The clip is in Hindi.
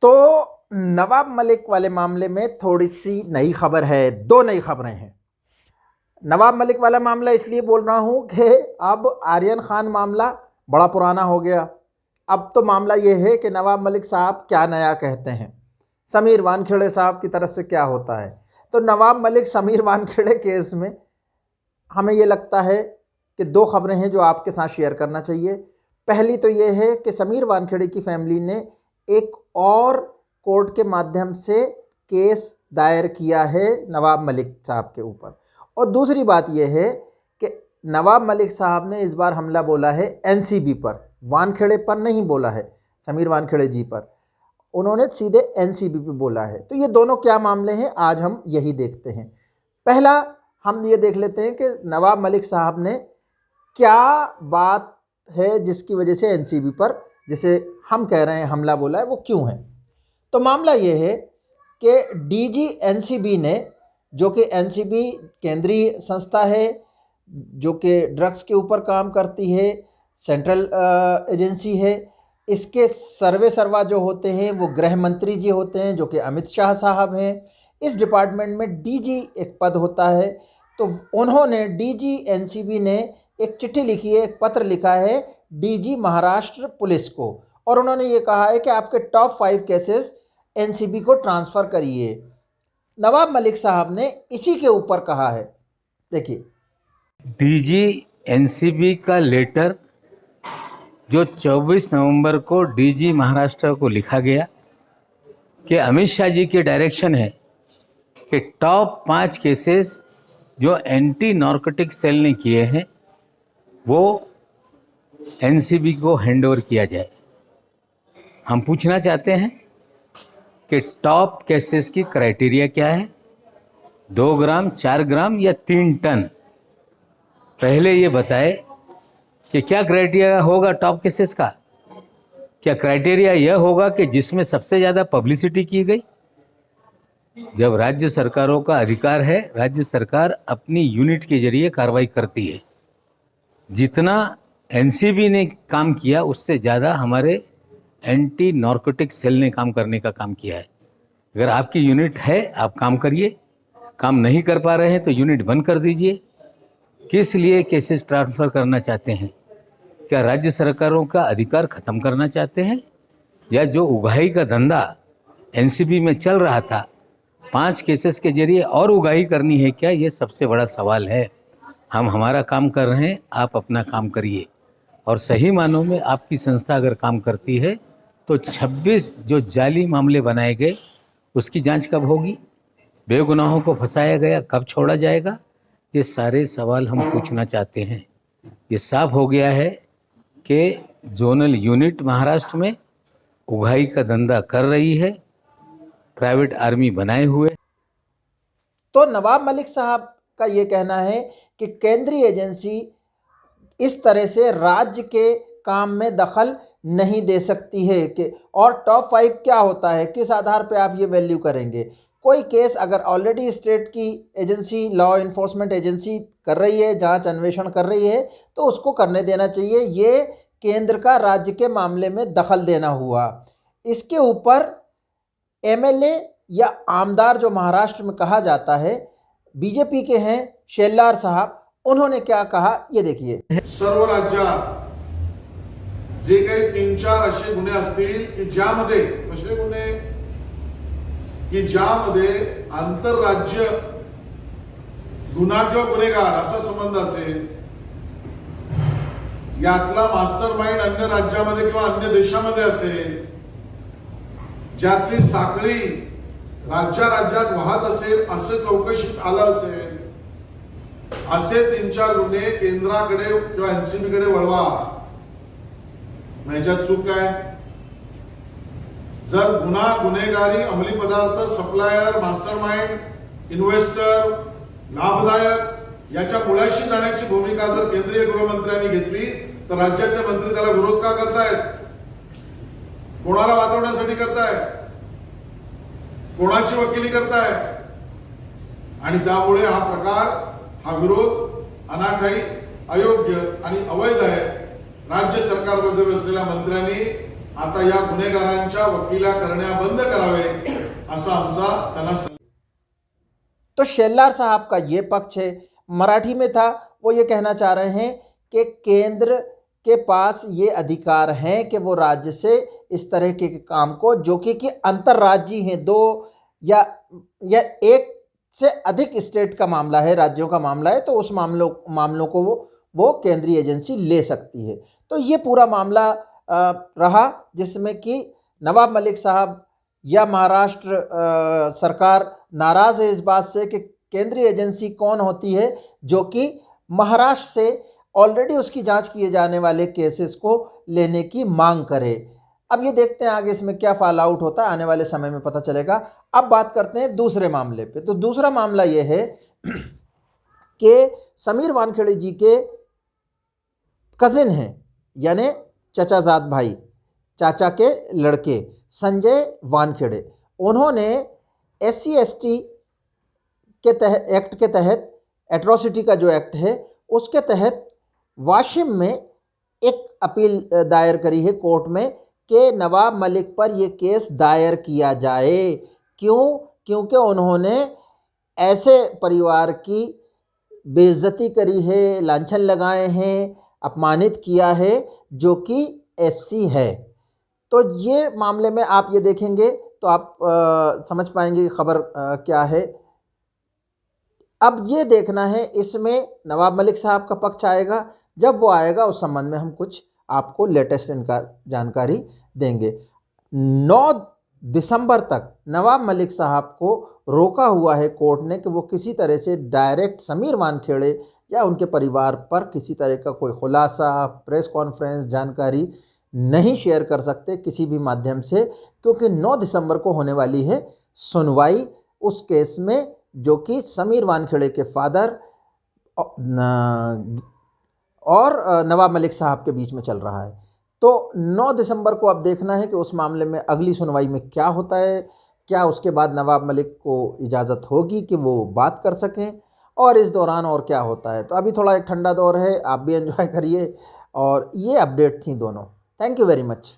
तो नवाब मलिक वाले मामले में थोड़ी सी नई खबर है, दो नई खबरें हैं। नवाब मलिक वाला मामला इसलिए बोल रहा हूँ कि अब आर्यन खान मामला बड़ा पुराना हो गया। अब तो मामला ये है कि नवाब मलिक साहब क्या नया कहते हैं, समीर वानखेड़े साहब की तरफ से क्या होता है। तो नवाब मलिक समीर वानखेड़े केस में हमें ये लगता है कि दो खबरें हैं जो आपके साथ शेयर करना चाहिए। पहली तो ये है कि समीर वानखेड़े की फैमिली ने एक और कोर्ट के माध्यम से केस दायर किया है नवाब मलिक साहब के ऊपर। और दूसरी बात यह है कि नवाब मलिक साहब ने इस बार हमला बोला है एनसीबी पर, वानखेड़े पर नहीं बोला है, समीर वानखेड़े जी पर उन्होंने सीधे एनसीबी पे बोला है। तो ये दोनों क्या मामले हैं, आज हम यही देखते हैं। पहला हम ये देख लेते हैं कि नवाब मलिक साहब ने क्या बात है जिसकी वजह से एनसीबी पर, जिसे हम कह रहे हैं हमला बोला है, वो क्यों है। तो मामला ये है कि डीजी एनसीबी ने, जो कि एनसीबी केंद्रीय संस्था है जो कि ड्रग्स के ऊपर काम करती है, सेंट्रल एजेंसी है, इसके सर्वा जो होते हैं वो गृह मंत्री जी होते हैं जो कि अमित शाह साहब हैं। इस डिपार्टमेंट में डीजी एक पद होता है। तो उन्होंने, डीजी एनसीबी ने एक चिट्ठी लिखी है, एक पत्र लिखा है डीजी महाराष्ट्र पुलिस को, और उन्होंने ये कहा है कि आपके टॉप 5 केसेस एनसीबी को ट्रांसफ़र करिए। नवाब मलिक साहब ने इसी के ऊपर कहा है, देखिए। डीजी एनसीबी का लेटर जो 24 नवंबर को डीजी महाराष्ट्र को लिखा गया कि अमित शाह जी के डायरेक्शन है कि टॉप 5 केसेस जो एंटी नार्कोटिक सेल ने किए हैं वो एनसीबी को हैंडओवर किया जाए। हम पूछना चाहते हैं कि टॉप केसेस की क्राइटेरिया क्या है, 2 ग्राम, 4 ग्राम या 3 टन। पहले ये बताए कि क्या क्राइटेरिया होगा टॉप केसेस का। क्या क्राइटेरिया यह होगा कि जिसमें सबसे ज़्यादा पब्लिसिटी की गई। जब राज्य सरकारों का अधिकार है, राज्य सरकार अपनी यूनिट के जरिए कार्रवाई करती है। जितना एनसीबी ने काम किया उससे ज़्यादा हमारे एंटी नार्कोटिक सेल ने काम करने का काम किया है। अगर आपकी यूनिट है, आप काम करिए, काम नहीं कर पा रहे हैं तो यूनिट बंद कर दीजिए। किस लिए केसेस ट्रांसफ़र करना चाहते हैं? क्या राज्य सरकारों का अधिकार ख़त्म करना चाहते हैं, या जो उगाही का धंधा एनसीबी में चल रहा था 5 केसेस के जरिए और उगाही करनी है क्या? ये सबसे बड़ा सवाल है। हम हमारा काम कर रहे हैं, आप अपना काम करिए। और सही मानों में आपकी संस्था अगर काम करती है तो 26 जो जाली मामले बनाए गए उसकी जांच कब होगी, बेगुनाहों को फंसाया गया कब छोड़ा जाएगा, ये सारे सवाल हम पूछना चाहते हैं। ये साफ हो गया है कि जोनल यूनिट महाराष्ट्र में उगाही का धंधा कर रही है, प्राइवेट आर्मी बनाए हुए। तो नवाब मलिक साहब का ये कहना है कि केंद्रीय एजेंसी इस तरह से राज्य के काम में दखल नहीं दे सकती है कि, और टॉप 5 क्या होता है, किस आधार पे आप ये वैल्यू करेंगे। कोई केस अगर ऑलरेडी स्टेट की एजेंसी, लॉ इन्फोर्समेंट एजेंसी कर रही है, जांच अन्वेषण कर रही है, तो उसको करने देना चाहिए। ये केंद्र का राज्य के मामले में दखल देना हुआ। इसके ऊपर एमएलए या आमदार जो महाराष्ट्र में कहा जाता है, बीजेपी के हैं शेल्लार साहब, उन्होंने क्या कहा ये देखिए। सर्व राज्यात जे काही 3-4 असे गुन्हे असतील की ज्यामध्ये, कसले गुन्हे की ज्यामध्ये आंतरराज्य गुन्हा किंवा गुन्हेगार असा संबंध असेल, यातला मास्टर माइंड अन्य राज्यामध्ये किंवा अन्य देशामध्ये असेल, ज्यातली साखळी राज्यात वाहत असेल, असे चौकशीत आलं असेल, असे 3-4 गुन्हे केंद्राकडे किंवा एनसीबी कडे वळवा। ह्याच्यात चूक काय? जर गुन्हेगारी, अंमली पदार्थ सप्लायर, मास्टरमाइंड, इन्व्हेस्टर, लाभदायक याच्या मुळाशी जाण्याची भूमिका जर केंद्रीय गृहमंत्र्यांनी घेतली तर राज्याचे मंत्री त्याला विरोध का करतायत? कोणाला वाचवण्यासाठी करतायत? कोणाची वकिली करतायत? आणि त्यामुळे हा प्रकार, हा विरोध अनाठायी, अयोग्य आणि अवैध आहे। राज्य सरकारमध्ये बसलेल्या मंत्र्यांनी आता या गुन्हेगारांच्या वकिला करण्या बंद करावे असा आमचा त्यांना तो शेल्लार साहब का ये पक्ष है। मराठी में था, वो ये कहना चाह रहे हैं कि केंद्र के पास ये अधिकार हैं कि वो राज्य से इस तरह के काम को, जो कि अंतर्राज्यीय हैं, दो या एक से अधिक स्टेट का मामला है, राज्यों का मामला है, तो उस मामलों को वो केंद्रीय एजेंसी ले सकती है। तो ये पूरा मामला रहा जिसमें कि नवाब मलिक साहब या महाराष्ट्र सरकार नाराज़ है इस बात से कि केंद्रीय एजेंसी कौन होती है जो कि महाराष्ट्र से ऑलरेडी उसकी जांच किए जाने वाले केसेस को लेने की मांग करे। अब ये देखते हैं आगे इसमें क्या फॉल आउट होता है, आने वाले समय में पता चलेगा। अब बात करते हैं दूसरे मामले पे। तो दूसरा मामला ये है कि समीर वानखेड़े जी के कजिन हैं, यानी चचाजाद भाई, चाचा के लड़के संजय वानखेड़े, उन्होंने SC/ST के तहत एक्ट के तहत, एट्रोसिटी का जो एक्ट है उसके तहत वाशिम में एक अपील दायर करी है कोर्ट में कि नवाब मलिक पर ये केस दायर किया जाए। क्यों? क्योंकि उन्होंने ऐसे परिवार की बेइज्जती करी है, लांछन लगाए हैं, अपमानित किया है जो कि SC है। तो ये मामले में आप ये देखेंगे तो आप समझ पाएंगे कि खबर क्या है। अब ये देखना है इसमें नवाब मलिक साहब का पक्ष आएगा, जब वो आएगा उस संबंध में हम कुछ आपको लेटेस्ट जानकारी देंगे। 9 दिसंबर तक नवाब मलिक साहब को रोका हुआ है कोर्ट ने कि वो किसी तरह से डायरेक्ट समीर वानखेड़े या उनके परिवार पर किसी तरह का कोई खुलासा, प्रेस कॉन्फ्रेंस, जानकारी नहीं शेयर कर सकते किसी भी माध्यम से, क्योंकि 9 दिसंबर को होने वाली है सुनवाई उस केस में जो कि समीर वानखेड़े के फादर और नवाब मलिक साहब के बीच में चल रहा है। तो 9 दिसंबर को अब देखना है कि उस मामले में अगली सुनवाई में क्या होता है, क्या उसके बाद नवाब मलिक को इजाज़त होगी कि वो बात कर सकें, और इस दौरान और क्या होता है। तो अभी थोड़ा एक ठंडा दौर है, आप भी एंजॉय करिए। और ये अपडेट थी दोनों। Thank you very much.